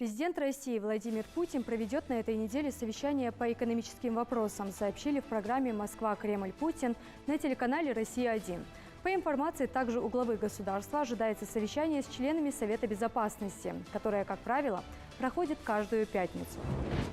Президент России Владимир Путин проведет на этой неделе совещание по экономическим вопросам, сообщили в программе «Москва-Кремль-Путин» на телеканале «Россия-1». По информации, также у главы государства ожидается совещание с членами Совета Безопасности, которое, как правило, проходит каждую пятницу.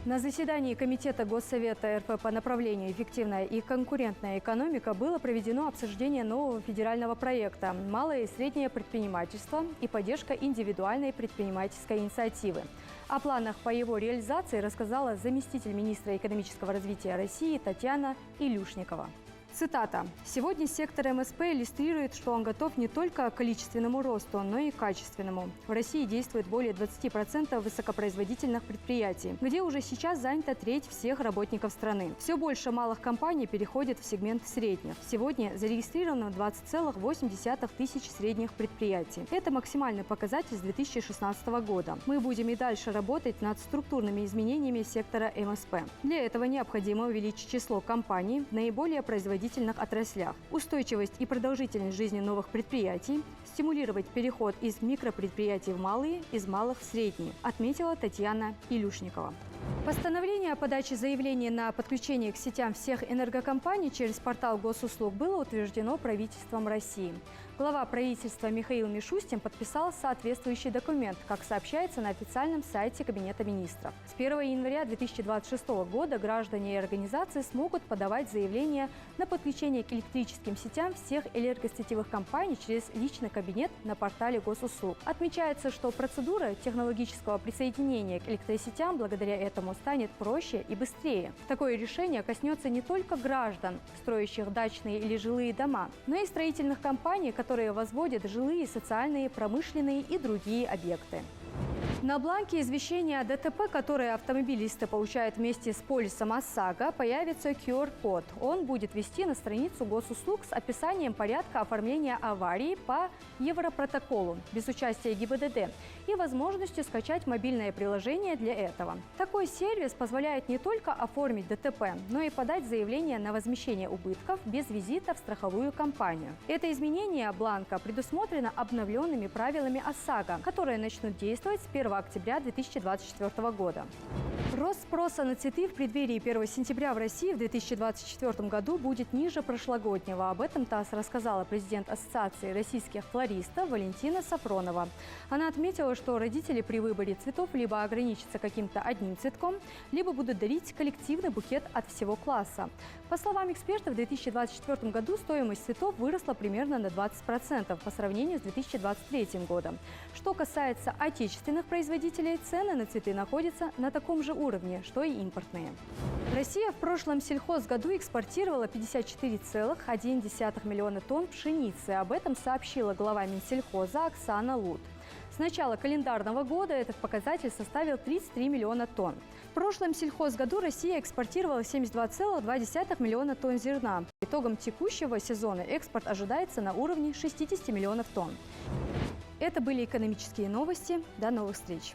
На заседании Комитета Госсовета РФ по направлению «Эффективная и конкурентная экономика» было проведено обсуждение нового федерального проекта «Малое и среднее предпринимательство и поддержка индивидуальной предпринимательской инициативы». О планах по его реализации рассказала заместитель министра экономического развития России Татьяна Илюшникова. Цитата. «Сегодня сектор МСП иллюстрирует, что он готов не только к количественному росту, но и к качественному. В России действует более 20% высокопроизводительных предприятий, где уже сейчас занята треть всех работников страны. Все больше малых компаний переходит в сегмент средних. Сегодня зарегистрировано 20,8 тысяч средних предприятий. Это максимальный показатель с 2016 года. Мы будем и дальше работать над структурными изменениями сектора МСП. Для этого необходимо увеличить число компаний в наиболее производительных отраслях, устойчивость и продолжительность жизни новых предприятий, стимулировать переход из микропредприятий в малые, из малых в средние», отметила Татьяна Илюшникова. Постановление о подаче заявления на подключение к сетям всех энергокомпаний через портал госуслуг было утверждено правительством России. Глава правительства Михаил Мишустин подписал соответствующий документ, как сообщается на официальном сайте Кабинета министров. С 1 января 2026 года граждане и организации смогут подавать заявления на подключение к электрическим сетям всех энергосетевых компаний через личный кабинет на портале госуслуг. Отмечается, что процедура технологического присоединения к электросетям благодаря этому станет проще и быстрее. Такое решение коснется не только граждан, строящих дачные или жилые дома, но и строительных компаний, которые возводят жилые, социальные, промышленные и другие объекты. На бланке извещения о ДТП, которое автомобилисты получают вместе с полисом ОСАГО, появится QR-код. Он будет вести на страницу госуслуг с описанием порядка оформления аварии по Европротоколу без участия ГИБДД и возможностью скачать мобильное приложение для этого. Такой сервис позволяет не только оформить ДТП, но и подать заявление на возмещение убытков без визита в страховую компанию. Это изменение бланка предусмотрено обновленными правилами ОСАГО, которые начнут действовать с 1 октября 2024 года. Рост спроса на цветы в преддверии 1 сентября в России в 2024 году будет ниже прошлогоднего. Об этом ТАСС рассказала президент Ассоциации российских флористов Валентина Сафронова. Она отметила, что родители при выборе цветов либо ограничатся каким-то одним цветком, либо будут дарить коллективный букет от всего класса. По словам экспертов, в 2024 году стоимость цветов выросла примерно на 20% по сравнению с 2023 годом. Что касается отечественных производителей, цены на цветы находятся на таком же уровне, что и импортные. Россия в прошлом сельхозгоду экспортировала 54,1 миллиона тонн пшеницы. Об этом сообщила глава Минсельхоза Оксана Лут. С начала календарного года этот показатель составил 33 миллиона тонн. В прошлом сельхозгоду Россия экспортировала 72,2 миллиона тонн зерна. Итогом текущего сезона экспорт ожидается на уровне 60 миллионов тонн. Это были экономические новости. До новых встреч!